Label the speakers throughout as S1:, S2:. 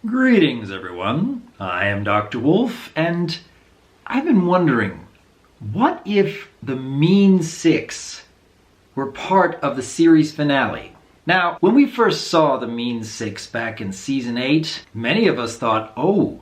S1: Greetings, everyone. I am Dr. Wolf, and I've been wondering, what if the Mean Six were part of the series finale? Now, when we first saw the Mean Six back in Season 8, many of us thought, oh,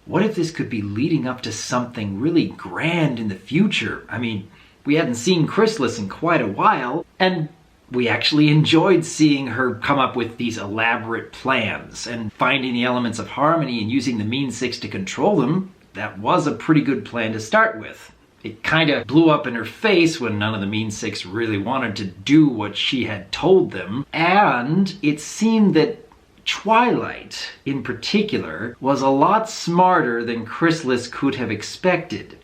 S1: what if this could be leading up to something really grand in the future? I mean, we hadn't seen Chrysalis in quite a while, and we actually enjoyed seeing her come up with these elaborate plans and finding the elements of harmony and using the Mean Six to control them. That was a pretty good plan to start with. It kind of blew up in her face when none of the Mean Six really wanted to do what she had told them, and it seemed that Twilight, in particular, was a lot smarter than Chrysalis could have expected,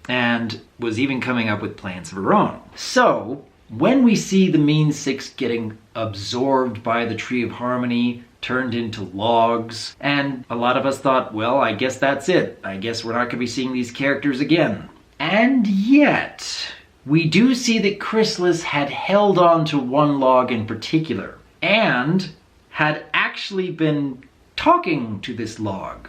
S1: and was even coming up with plans of her own. So, when we see the Mean Six getting absorbed by the Tree of Harmony, turned into logs, and a lot of us thought, well, I guess that's it. I guess we're not going to be seeing these characters again. And yet, we do see that Chrysalis had held on to one log in particular, and had actually been talking to this log.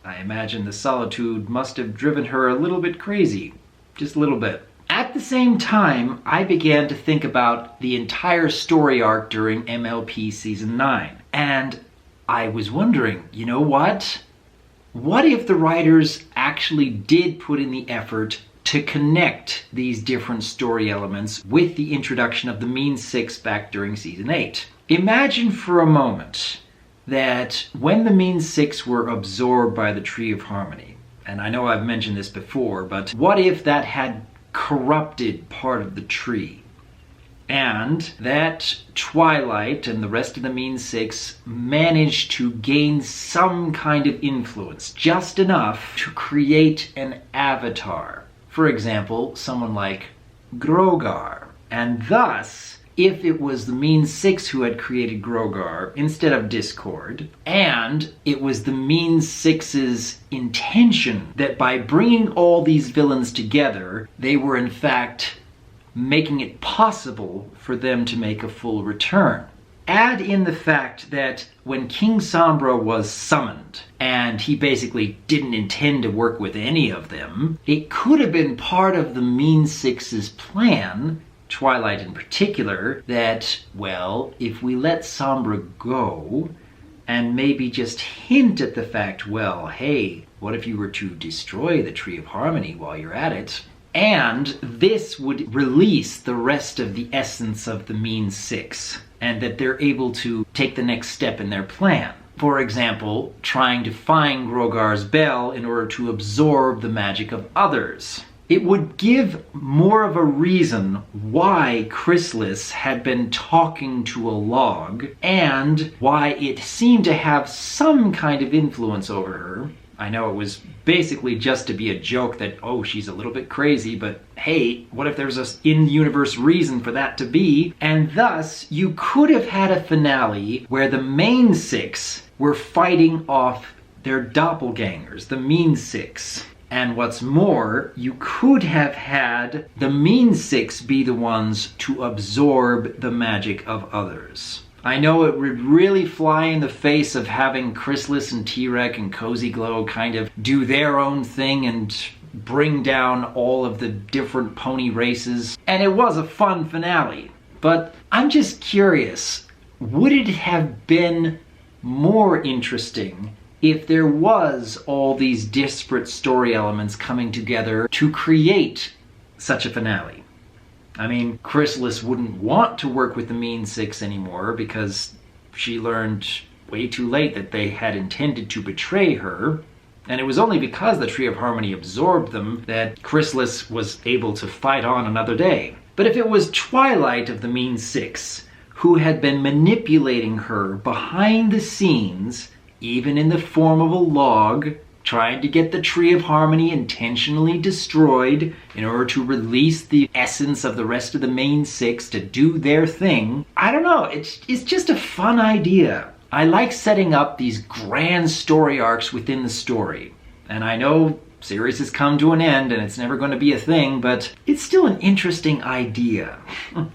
S1: I imagine the solitude must have driven her a little bit crazy. Just a little bit. At the same time, I began to think about the entire story arc during MLP Season 9. And I was wondering, you know what? What if the writers actually did put in the effort to connect these different story elements with the introduction of the Mean Six back during Season 8? Imagine for a moment that when the Mean Six were absorbed by the Tree of Harmony, and I know I've mentioned this before, but what if that had corrupted part of the tree, and that Twilight and the rest of the Mean Six managed to gain some kind of influence, just enough to create an avatar. For example, someone like Grogar. And thus, if it was the Mean Six who had created Grogar instead of Discord, and it was the Mean Six's intention that by bringing all these villains together, they were in fact making it possible for them to make a full return. Add in the fact that when King Sombra was summoned, and he basically didn't intend to work with any of them, it could have been part of the Mean Six's plan, Twilight in particular, that, well, if we let Sombra go, and maybe just hint at the fact, well, hey, what if you were to destroy the Tree of Harmony while you're at it? And this would release the rest of the essence of the Mean Six, and that they're able to take the next step in their plan. For example, trying to find Grogar's bell in order to absorb the magic of others. It would give more of a reason why Chrysalis had been talking to a log, and why it seemed to have some kind of influence over her. I know it was basically just to be a joke that, oh, she's a little bit crazy, but hey, what if there's an in-universe reason for that to be? And thus, you could have had a finale where the Mean Six were fighting off their doppelgangers, the Mean Six. And what's more, you could have had the Mean Six be the ones to absorb the magic of others. I know it would really fly in the face of having Chrysalis and T-Rex and Cozy Glow kind of do their own thing and bring down all of the different pony races. And it was a fun finale. But I'm just curious, would it have been more interesting if there was all these disparate story elements coming together to create such a finale? I mean, Chrysalis wouldn't want to work with the Mean Six anymore because she learned way too late that they had intended to betray her, and it was only because the Tree of Harmony absorbed them that Chrysalis was able to fight on another day. But if it was Twilight of the Mean Six who had been manipulating her behind the scenes, even in the form of a log, trying to get the Tree of Harmony intentionally destroyed in order to release the essence of the rest of the Mean Six to do their thing. I don't know, it's just a fun idea. I like setting up these grand story arcs within the story. And I know series has come to an end and it's never going to be a thing, but it's still an interesting idea.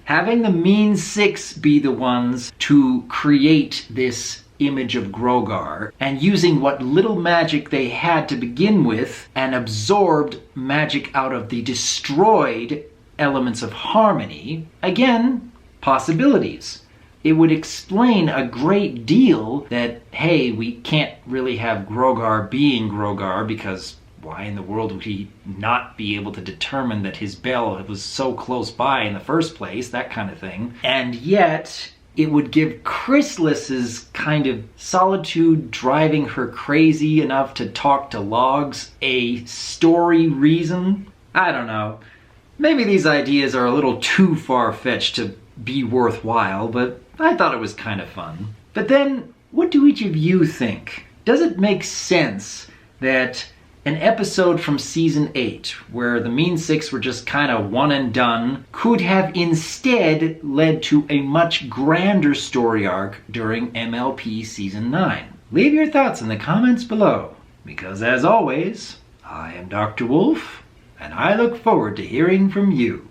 S1: Having the Mean Six be the ones to create this image of Grogar, and using what little magic they had to begin with, and absorbed magic out of the destroyed elements of harmony, again, possibilities. It would explain a great deal that, hey, we can't really have Grogar being Grogar because why in the world would he not be able to determine that his bell was so close by in the first place, that kind of thing. And yet, it would give Chrysalis's kind of solitude driving her crazy enough to talk to logs a story reason. I don't know. Maybe these ideas are a little too far-fetched to be worthwhile, but I thought it was kind of fun. But then, what do each of you think? Does it make sense that an episode from season 8, where the Mean Six were just kind of one and done, could have instead led to a much grander story arc during MLP season 9? Leave your thoughts in the comments below, because as always, I am Dr. Wolf, and I look forward to hearing from you.